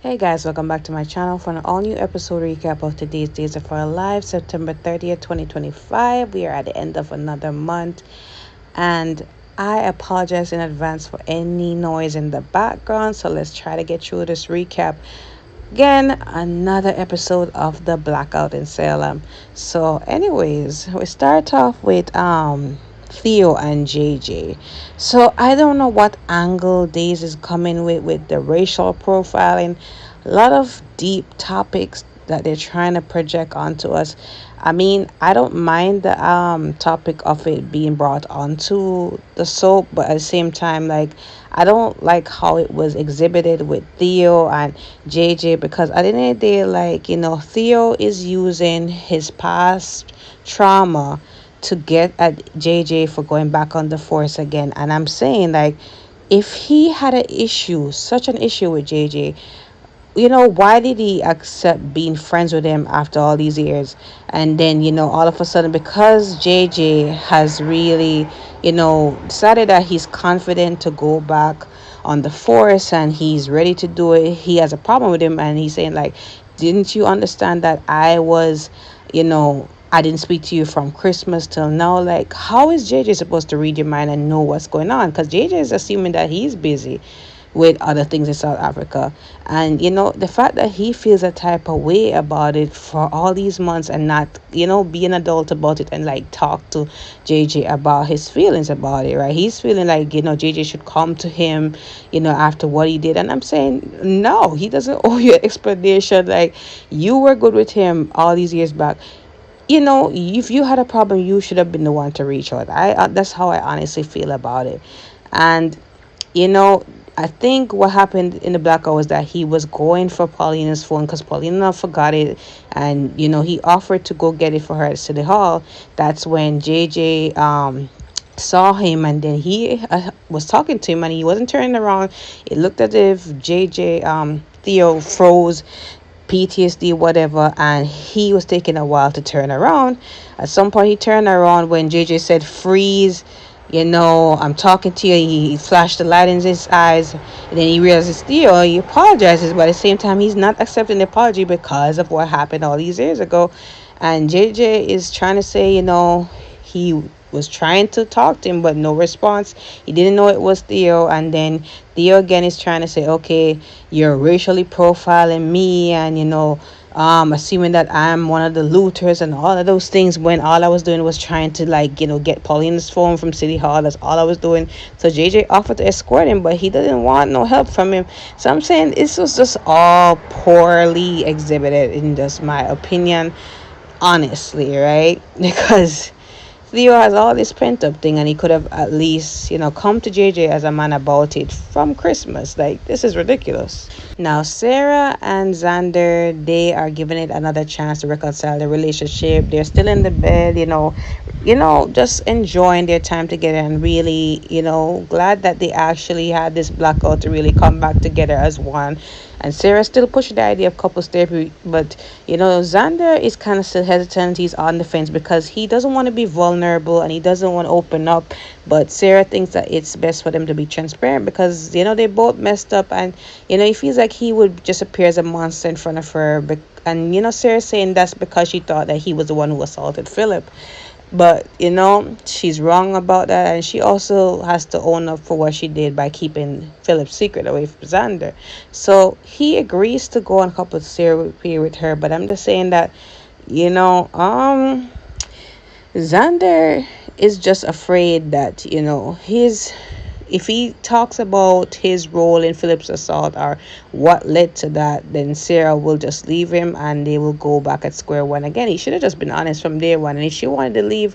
Hey guys, welcome back to my channel for an all new episode recap of today's Days of Our Lives, September 30th, 2025. We are at the end of another month, and I apologize in advance for any noise in the background. So let's try to get through this recap. Again, another episode of the Blackout in Salem. So, anyways, we start off with Theo and JJ. So I don't know what angle Days is coming with the racial profiling. A lot of deep topics that they're trying to project onto us. I mean, I don't mind the topic of it being brought onto the soap, but at the same time, like, I don't like how it was exhibited with Theo and JJ, because at the end of the day, like, Theo is using his past trauma to get at JJ for going back on the force again. And I'm saying, like, if he had such an issue with JJ, why did he accept being friends with him after all these years? And then, all of a sudden, because JJ has really, decided that he's confident to go back on the force and he's ready to do it, he has a problem with him. And he's saying, like, didn't you understand that I didn't speak to you from Christmas till now? Like, how is JJ supposed to read your mind and know what's going on? Because JJ is assuming that he's busy with other things in South Africa. And the fact that he feels a type of way about it for all these months and not, be an adult about it and like talk to JJ about his feelings about it, right? He's feeling like, JJ should come to him, after what he did. And I'm saying, no, he doesn't owe you an explanation. Like, you were good with him all these years back. If you had a problem, you should have been the one to reach out. That's how I honestly feel about it. And you know, I think what happened in the blackout was that he was going for Paulina's phone because Paulina forgot it, and he offered to go get it for her at City Hall. That's when JJ saw him, and then he was talking to him, and he wasn't turning around. It looked as if JJ Theo froze, PTSD, whatever, and he was taking a while to turn around. At some point, he turned around when JJ said, "Freeze. I'm talking to you." He flashed the light in his eyes, and then he realizes, he apologizes, but at the same time, he's not accepting the apology because of what happened all these years ago. And JJ is trying to say, he was trying to talk to him, but no response. He didn't know it was Theo. And then Theo again is trying to say, okay, you're racially profiling me, and assuming that I'm one of the looters and all of those things, when all I was doing was trying to, like, get Paulina's phone from City Hall. That's all I was doing. So JJ offered to escort him, but he didn't want no help from him. So I'm saying this was just all poorly exhibited, in just my opinion, honestly, right? Because Theo has all this pent up thing, and he could have at least, come to JJ as a man about it from Christmas. Like, this is ridiculous. Now, Sarah and Xander, they are giving it another chance to reconcile the relationship. They're still in the bed, just enjoying their time together, and really, glad that they actually had this blackout to really come back together as one. And Sarah still pushing the idea of couples therapy, but Xander is kind of still hesitant. He's on the fence because he doesn't want to be vulnerable and he doesn't want to open up. But Sarah thinks that it's best for them to be transparent because they both messed up, and he feels like he would just appear as a monster in front of her. And Sarah's saying that's because she thought that he was the one who assaulted Philip. But she's wrong about that, and she also has to own up for what she did by keeping Philip's secret away from Xander. So he agrees to go on couples therapy with her, but I'm just saying that Xander is just afraid that if he talks about his role in Philip's assault or what led to that, then Sarah will just leave him and they will go back at square one again. He should have just been honest from day one. And if she wanted to leave,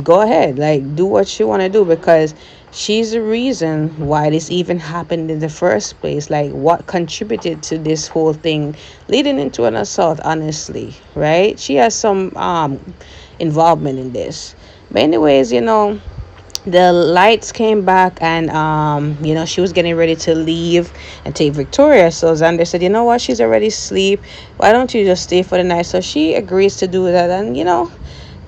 go ahead. Like, do what she want to do, because she's the reason why this even happened in the first place. Like, what contributed to this whole thing leading into an assault, honestly, right? She has some involvement in this. But anyways, the lights came back, and she was getting ready to leave and take Victoria. So Xander said, what, she's already asleep, why don't you just stay for the night? So she agrees to do that, and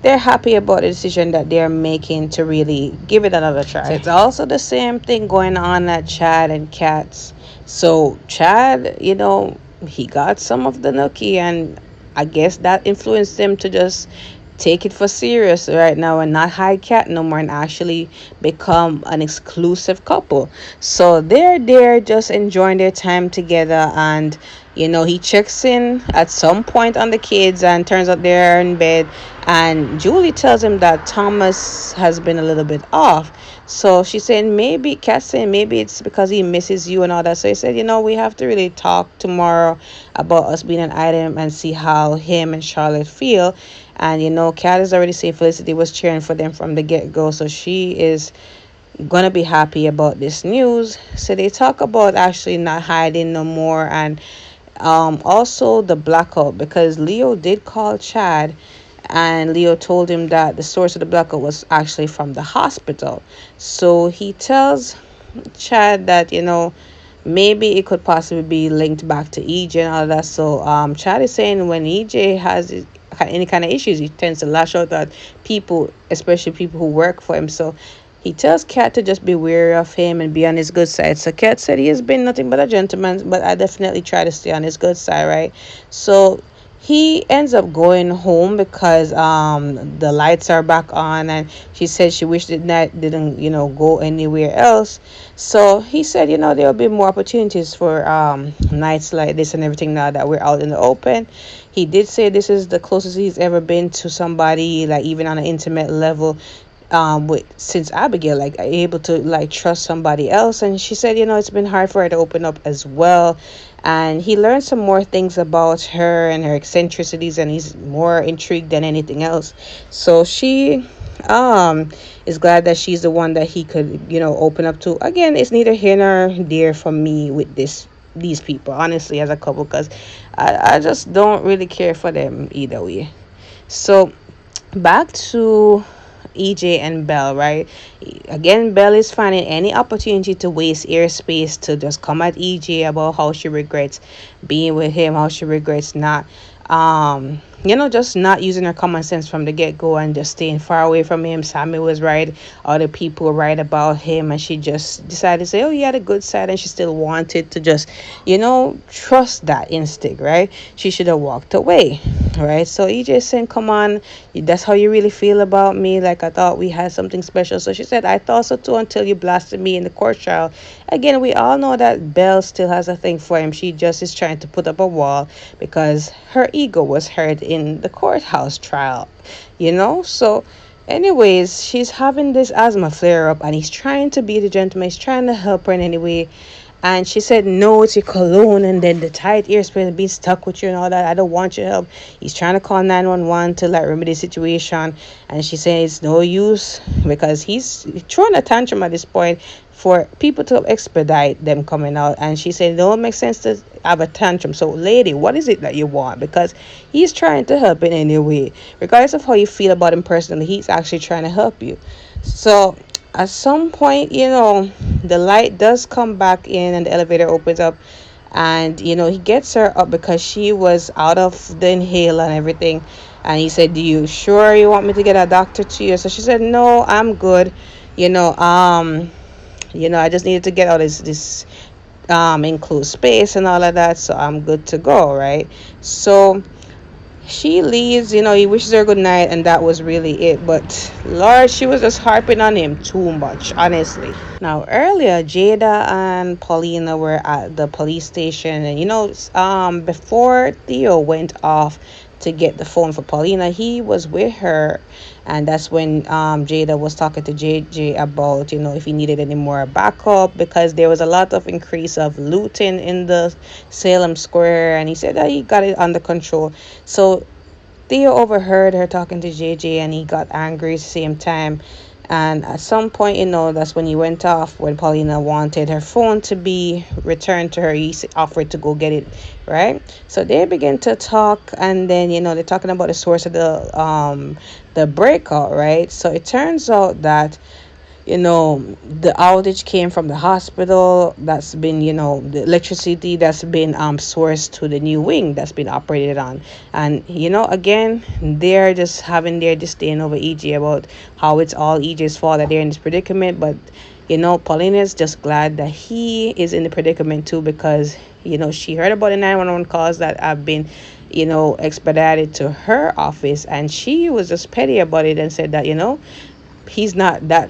they're happy about the decision that they're making to really give it another try. So it's also the same thing going on at Chad and Kat's. So Chad, he got some of the nookie, and I guess that influenced him to just take it for serious right now and not hide Cat no more and actually become an exclusive couple. So they're there just enjoying their time together, and he checks in at some point on the kids and turns out they're in bed, and Julie tells him that Thomas has been a little bit off. So she's saying maybe, Kat's saying maybe it's because he misses you and all that. So he said, we have to really talk tomorrow about us being an item and see how him and Charlotte feel. And Kat is already saying Felicity was cheering for them from the get-go, so she is gonna be happy about this news. So they talk about actually not hiding no more, and also the blackout, because Leo did call Chad, and Leo told him that the source of the blackout was actually from the hospital. So he tells Chad that maybe it could possibly be linked back to EJ and all that. So Chad is saying when EJ has any kind of issues, he tends to lash out at people, especially people who work for him. So he tells Kat to just be wary of him and be on his good side. So Kat said he has been nothing but a gentleman, but I definitely try to stay on his good side, right? So he ends up going home because the lights are back on, and she said she wished the night didn't go anywhere else. So he said there'll be more opportunities for nights like this and everything now that we're out in the open. He did say this is the closest he's ever been to somebody, like even on an intimate level, with since Abigail, like able to like trust somebody else. And she said it's been hard for her to open up as well, and he learned some more things about her and her eccentricities, and he's more intrigued than anything else. So she is glad that she's the one that he could open up to. Again, it's neither here nor there for me with these people, honestly, as a couple, because I just don't really care for them either way. So back to EJ and Belle, right? Again, Belle is finding any opportunity to waste airspace to just come at EJ about how she regrets being with him, how she regrets not just not using her common sense from the get-go and just staying far away from him. Sammy was right, other people were right about him, and she just decided to say, oh, he had a good side, and she still wanted to just trust that instinct, right? She should have walked away, right? So EJ saying, come on, that's how you really feel about me? Like, I thought we had something special. So she said, I thought so too, until you blasted me in the court trial. Again, we all know that Belle still has a thing for him. She just is trying to put up a wall because her ego was hurt in the courthouse trial, So anyways, she's having this asthma flare up, and he's trying to be the gentleman. He's trying to help her in any way. And she said, no, it's your cologne and then the tight earspray being stuck with you and all that. I don't want your help. He's trying to call 911 to like remedy the situation. And she says it's no use because he's throwing a tantrum at this point for people to expedite them coming out. And she said, no, it makes sense to have a tantrum. So, lady, what is it that you want? Because he's trying to help in any way. Regardless of how you feel about him personally, he's actually trying to help you. So at some point, the light does come back in and the elevator opens up, and he gets her up because she was out of the inhaler and everything. And he said, do you sure you want me to get a doctor to you? So she said, no, I'm good. I just needed to get out this enclosed space and all of that, so I'm good to go, right? So she leaves, he wishes her good night, and that was really it. But Lord, she was just harping on him too much, honestly. Now, earlier, Jada and Paulina were at the police station, and before Theo went off to get the phone for Paulina, he was with her, and that's when Jada was talking to JJ about if he needed any more backup, because there was a lot of increase of looting in the Salem Square, and he said that he got it under control. So Theo overheard her talking to JJ, and he got angry at the same time. And at some point, that's when he went off. When Paulina wanted her phone to be returned to her, he offered to go get it, right? So they begin to talk, and then they're talking about the source of the breakout, right? So it turns out that the outage came from the hospital that's been, the electricity that's been sourced to the new wing that's been operated on. And again, they're just having their disdain over EJ about how it's all EJ's fault that they're in this predicament. But Paulina's just glad that he is in the predicament too, because she heard about the 911 calls that have been expedited to her office, and she was just petty about it and said that he's not that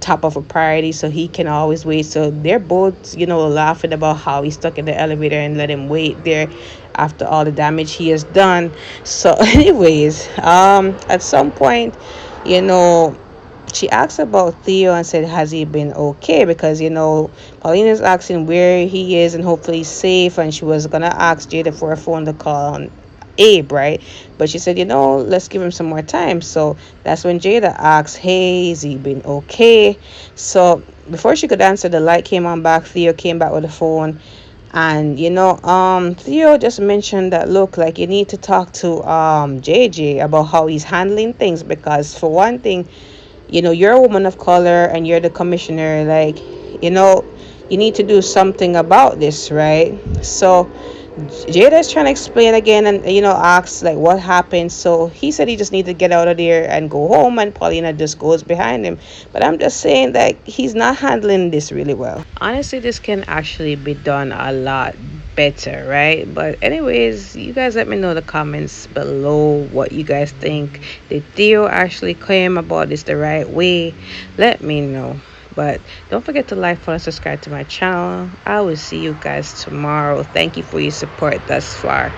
top of a priority, so he can always wait. So they're both laughing about how he's stuck in the elevator and let him wait there after all the damage he has done. So anyways, at some point, you know she asked about Theo and said, has he been okay? Because, Paulina's asking where he is and hopefully he's safe. And she was going to ask Jada for a phone to call on Abe, right? But she said, let's give him some more time. So that's when Jada asks, hey, has he been okay? So before she could answer, the light came on back. Theo came back with the phone. And Theo just mentioned that, look, like, you need to talk to JJ about how he's handling things, because for one thing, you're a woman of color and you're the commissioner, like, you need to do something about this, right? So Jada's trying to explain again and asks like what happened. So he said he just needs to get out of there and go home, and Paulina just goes behind him. But I'm just saying that he's not handling this really well. Honestly, this can actually be done a lot better, right? But anyways, you guys let me know in the comments below what you guys think. Did Theo actually claim about this the right way? Let me know. But don't forget to like, follow, and subscribe to my channel. I will see you guys tomorrow. Thank you for your support thus far.